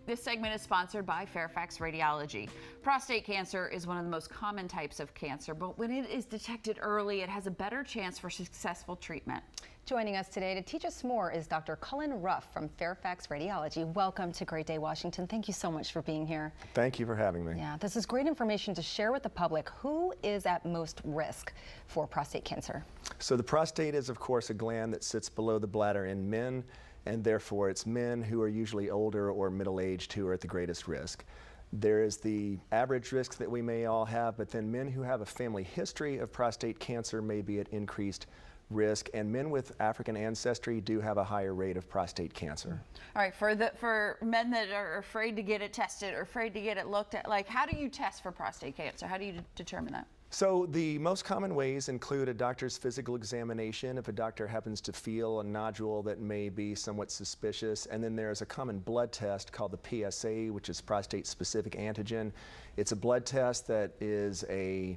This segment is sponsored by Fairfax Radiology. Prostate cancer is one of the most common types of cancer, but when it is detected early, it has a better chance for successful treatment. Joining us today to teach us more is Dr. Cullen Ruff from Fairfax Radiology. Welcome to Great Day, Washington. Thank you so much for being here. Thank you for having me. Yeah, this is great information to share with the public. Who is at most risk for prostate cancer? So the prostate is, of course, a gland that sits below the bladder in men, and therefore it's men who are usually older or middle-aged who are at the greatest risk. There is the average risk that we may all have, but then men who have a family history of prostate cancer may be at increased risk, and men with African ancestry do have a higher rate of prostate cancer. All right, for men that are afraid to get it tested or afraid to get it looked at, like, how do you test for prostate cancer? How do you determine that? So the most common ways include a doctor's physical examination if a doctor happens to feel a nodule that may be somewhat suspicious, and then there's a common blood test called the PSA, which is prostate specific antigen. It's a blood test that is a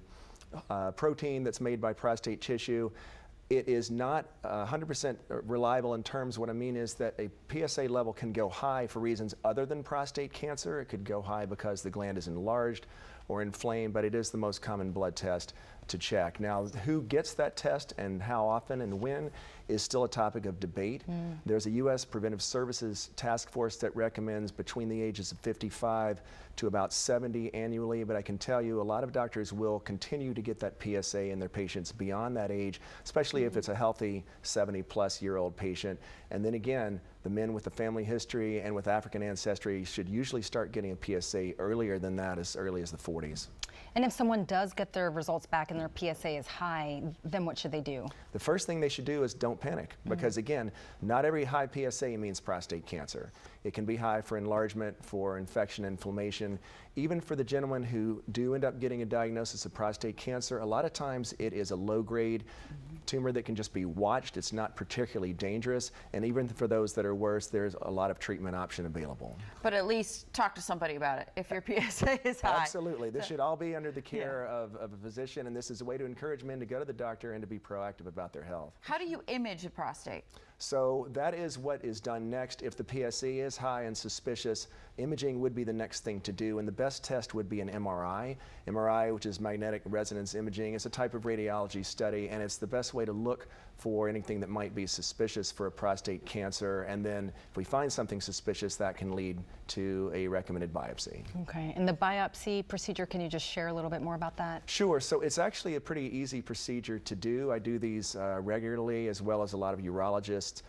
protein that's made by prostate tissue. It is not 100% reliable in terms, what I mean is that a PSA level can go high for reasons other than prostate cancer. It could go high because the gland is enlarged or inflamed, but it is the most common blood test to check. Now, who gets that test and how often and when is still a topic of debate. There's a U.S. Preventive Services Task Force that recommends between the ages of 55 to about 70 annually, but I can tell you a lot of doctors will continue to get that PSA in their patients beyond that age, especially if it's a healthy 70-plus-year-old patient. And then again, the men with the family history and with African ancestry should usually start getting a PSA earlier than that, as early as the 40s. And if someone does get their results back and their PSA is high, then what should they do? The first thing they should do is don't panic, because again, not every high PSA means prostate cancer. It can be high for enlargement, for infection, inflammation. Even for the gentlemen who do end up getting a diagnosis of prostate cancer, a lot of times it is a low-grade tumor that can just be watched. It's not particularly dangerous, and even for those that are worse, there's a lot of treatment option available. But at least talk to somebody about it if your PSA is high. Absolutely. This should all be under the care of a physician, and this is a way to encourage men to go to the doctor and to be proactive about their health. How do you image the prostate? So that is what is done next. If the PSA is high and suspicious, imaging would be the next thing to do, and the best test would be an MRI. MRI, which is magnetic resonance imaging, is a type of radiology study, and it's the best way to look for anything that might be suspicious for a prostate cancer. And then if we find something suspicious, that can lead to a recommended biopsy. Okay, and the biopsy procedure, can you just share a little bit more about that? Sure. So it's actually a pretty easy procedure to do. I do these regularly, as well as a lot of urologists.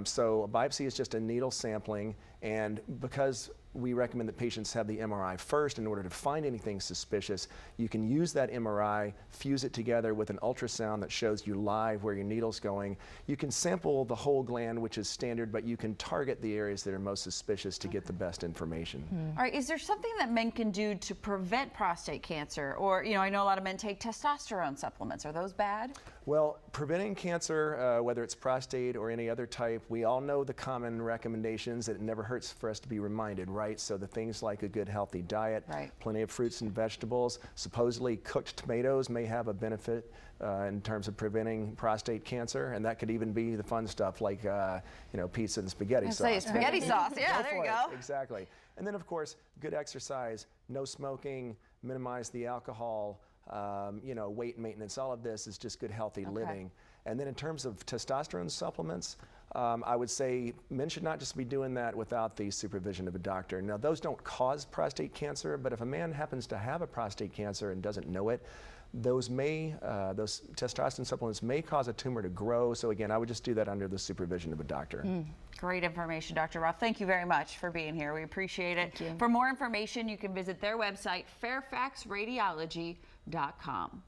So a biopsy is just a needle sampling, and because we recommend that patients have the MRI first in order to find anything suspicious, you can use that MRI, fuse it together with an ultrasound that shows you live where your needle's going. You can sample the whole gland, which is standard, but you can target the areas that are most suspicious to get the best information. All right, is there something that men can do to prevent prostate cancer? Or, you know, I know a lot of men take testosterone supplements. Are those bad? Well, preventing cancer, whether it's prostate or any other type, we all know the common recommendations. It never hurts for us to be reminded, right? So the things like a good healthy diet, plenty of fruits and vegetables. Supposedly cooked tomatoes may have a benefit in terms of preventing prostate cancer, and that could even be the fun stuff like you know, pizza and spaghetti sauce. Spaghetti sauce, yeah, there you go. Exactly. And then of course, good exercise, no smoking, minimize the alcohol, you know, weight maintenance, all of this is just good healthy living. And then in terms of testosterone supplements, I would say men should not just be doing that without the supervision of a doctor. Now, those don't cause prostate cancer, but if a man happens to have a prostate cancer and doesn't know it, those testosterone supplements may cause a tumor to grow. So again, I would just do that under the supervision of a doctor. Great information, Dr. Ruff. Thank you very much for being here. We appreciate it. Thank you. For more information, you can visit their website, fairfaxradiology.com.